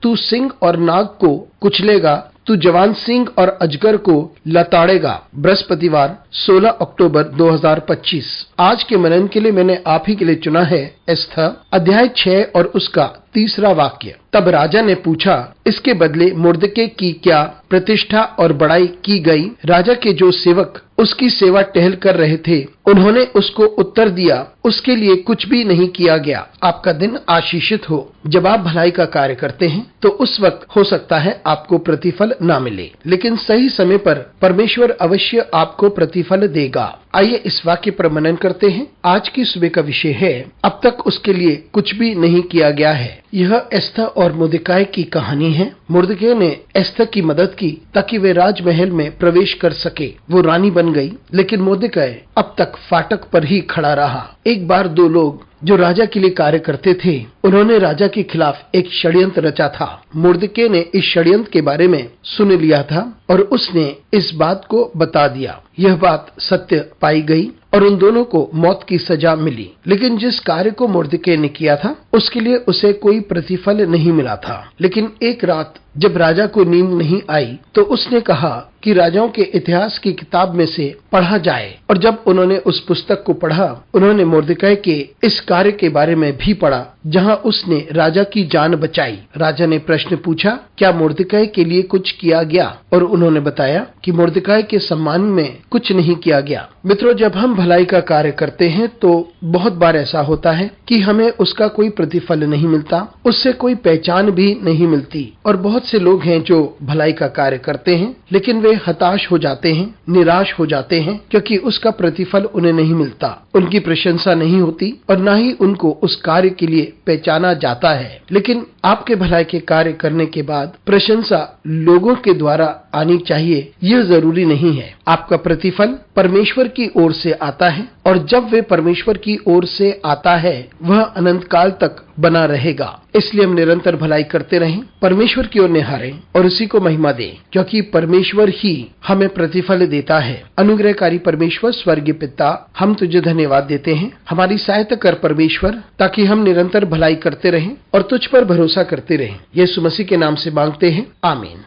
तू सिंह और नाग को कुचलेगा, तू जवान सिंह और अजगर को लताड़ेगा। बृहस्पतिवार 16 अक्टूबर 2025। आज के मनन के लिए मैंने आप ही के लिए चुना है एस्थर अध्याय 6 और उसका 3रा वाक्य। तब राजा ने पूछा, इसके बदले मुर्दके की क्या प्रतिष्ठा और बड़ाई की गई? राजा के जो सेवक उसकी सेवा टहल कर रहे थे, उन्होंने उसको उत्तर दिया, उसके लिए कुछ भी नहीं किया गया। आपका दिन आशीषित हो। जब आप भलाई का कार्य करते हैं तो उस वक्त हो सकता है आपको प्रतिफल ना मिले, लेकिन सही समय पर परमेश्वर अवश्य आपको प्रतिफल देगा। आइए इस वाक्य पर मनन करते हैं। आज की सुबह का विषय है, अब तक उसके लिए कुछ भी नहीं किया गया है। यह एस्थर और मुर्दकाई की कहानी है। मुर्दकाई ने एस्थर की मदद की ताकि वे राजमहल में प्रवेश कर सके। वो रानी बन गई, लेकिन मुर्दकाई अब तक फाटक पर ही खड़ा रहा। एक बार दो लोग जो राजा के लिए कार्य करते थे, उन्होंने राजा के खिलाफ एक षड्यंत्र रचा था। मुर्दकाई ने इस षड्यंत्र के बारे में सुन लिया था और उसने इस बात को बता दिया। यह बात सत्य पाई गई और उन दोनों को मौत की सजा मिली। लेकिन जिस कार्य को मुर्दकाई ने किया था उसके लिए उसे कोई प्रतिफल नहीं मिला था। लेकिन एक रात जब राजा को नींद नहीं आई तो उसने कहा कि राजाओं के इतिहास की किताब में से पढ़ा जाए। और जब उन्होंने उस पुस्तक को पढ़ा, उन्होंने मुर्दकाई के इस कार्य के बारे में भी पढ़ा जहां उसने राजा की जान बचाई। राजा ने प्रश्न पूछा, क्या मुर्दकाई के लिए कुछ किया गया? और उन्होंने बताया कि मुर्दकाई के सम्मान में कुछ नहीं किया गया। मित्रों, जब हम भलाई का कार्य करते हैं तो बहुत बार ऐसा होता है कि हमें उसका कोई प्रतिफल नहीं मिलता, उससे कोई पहचान भी नहीं मिलती। और बहुत से लोग हैं जो भलाई का कार्य करते हैं, लेकिन वे हताश हो जाते हैं, निराश हो जाते हैं, क्योंकि उसका प्रतिफल उन्हें नहीं मिलता, उनकी प्रशंसा नहीं होती और न ही उनको उस कार्य के लिए पहचाना जाता है। लेकिन आपके भलाई के कार्य करने के बाद प्रशंसा लोगों के द्वारा आनी चाहिए, यह जरूरी नहीं है। आपका प्रतिफल परमेश्वर की ओर से आता है और जब वे परमेश्वर की ओर से आता है वह अनंत काल तक बना रहेगा। इसलिए हम निरंतर भलाई करते रहें, परमेश्वर की ओर निहारें और उसी को महिमा दें, क्योंकि परमेश्वर ही हमें प्रतिफल देता है। अनुग्रहकारी परमेश्वर स्वर्गीय पिता, हम तुझे धन्यवाद देते हैं। हमारी सहायता कर परमेश्वर, ताकि हम निरंतर भलाई करते रहें और तुझ पर भरोसा करते रहें। यीशु मसीह के नाम से मांगते हैं, आमीन।